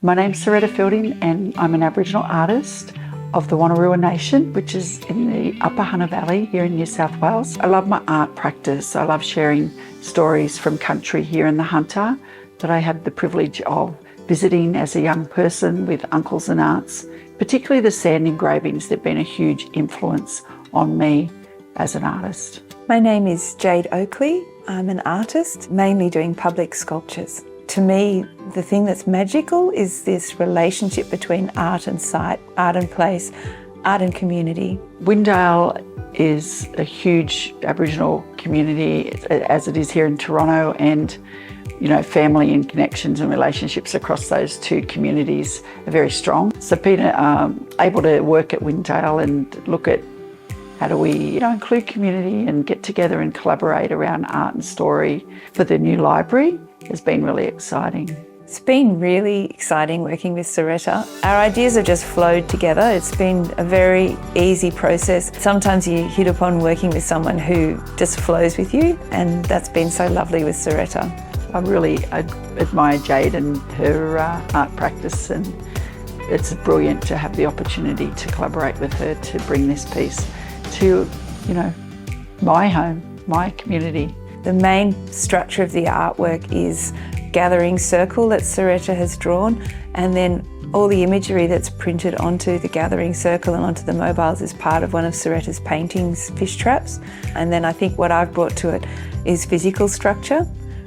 My name's Saretta Fielding and I'm an Aboriginal artist of the Wanneroo Nation, which is in the Upper Hunter Valley here in New South Wales. I love my art practice. I love sharing stories from country here in the Hunter that I had the privilege of visiting as a young person with uncles and aunts, particularly the sand engravings. They've been a huge influence on me as an artist. My name is Jade Oakley. I'm an artist, mainly doing public sculptures. To me, the thing that's magical is this relationship between art and site, art and place, art and community. Windale is a huge Aboriginal community, as it is here in Toronto, and family and connections and relationships across those two communities are very strong. So being able to work at Windale and look at how do we include community and get together and collaborate around art and story for the new library has been really exciting. It's been really exciting working with Saretta. Our ideas have just flowed together. It's been a very easy process. Sometimes you hit upon working with someone who just flows with you, and that's been so lovely with Saretta. I really admire Jade and her art practice, and it's brilliant to have the opportunity to collaborate with her to bring this piece to, my home, my community. The main structure of the artwork is gathering circle that Saretta has drawn, and then all the imagery that's printed onto the gathering circle and onto the mobiles is part of one of Saretta's paintings, fish traps. And then I think what I've brought to it is physical structure.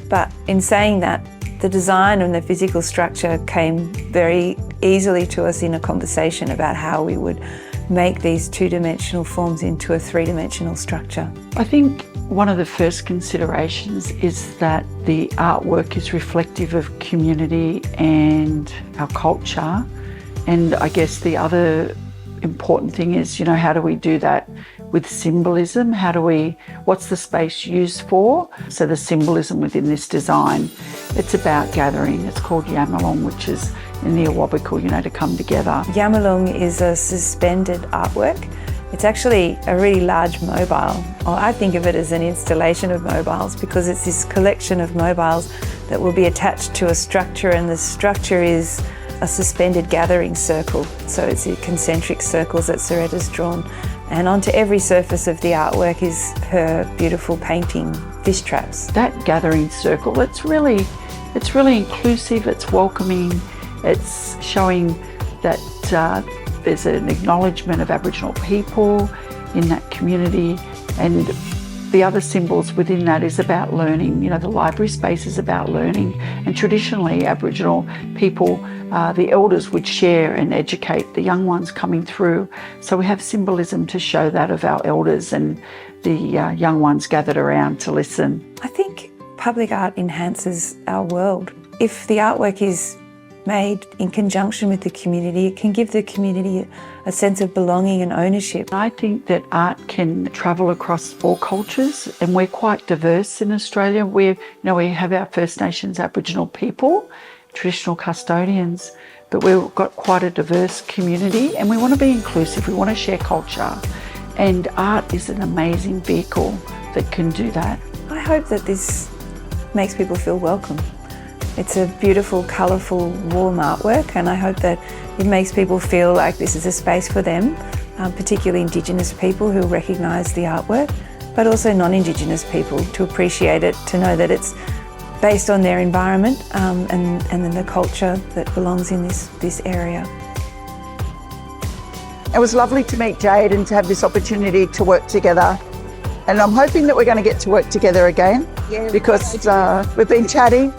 But in saying that, the design and the physical structure came very easily to us in a conversation about how we would make these two-dimensional forms into a three-dimensional structure. I think one of the first considerations is that the artwork is reflective of community and our culture. And I guess the other important thing is, how do we do that with symbolism? What's the space used for? So the symbolism within this design, it's about gathering. It's called Yamuloong, which is in the Awabakal, to come together. Yamuloong is a suspended artwork. It's actually a really large mobile. I think of it as an installation of mobiles because it's this collection of mobiles that will be attached to a structure, and the structure is a suspended gathering circle. So it's the concentric circles that Saretta's drawn. And onto every surface of the artwork is her beautiful painting, fish traps. That gathering circle, it's really inclusive, it's welcoming, it's showing that there's an acknowledgement of Aboriginal people in that community, and the other symbols within that is about learning. The library space is about learning, and traditionally Aboriginal people, the elders would share and educate the young ones coming through. So we have symbolism to show that of our elders and the young ones gathered around to listen. I think public art enhances our world. If the artwork is made in conjunction with the community, it can give the community a sense of belonging and ownership. I think that art can travel across all cultures, and we're quite diverse in Australia. We have our First Nations Aboriginal people, traditional custodians, but we've got quite a diverse community, and we want to be inclusive. We want to share culture, and art is an amazing vehicle that can do that. I hope that this makes people feel welcome. It's a beautiful, colourful, warm artwork, and I hope that it makes people feel like this is a space for them, particularly Indigenous people who recognise the artwork, but also non-Indigenous people to appreciate it, to know that it's based on their environment and then the culture that belongs in this area. It was lovely to meet Jade and to have this opportunity to work together. And I'm hoping that we're going to get to work together again, because we've been chatting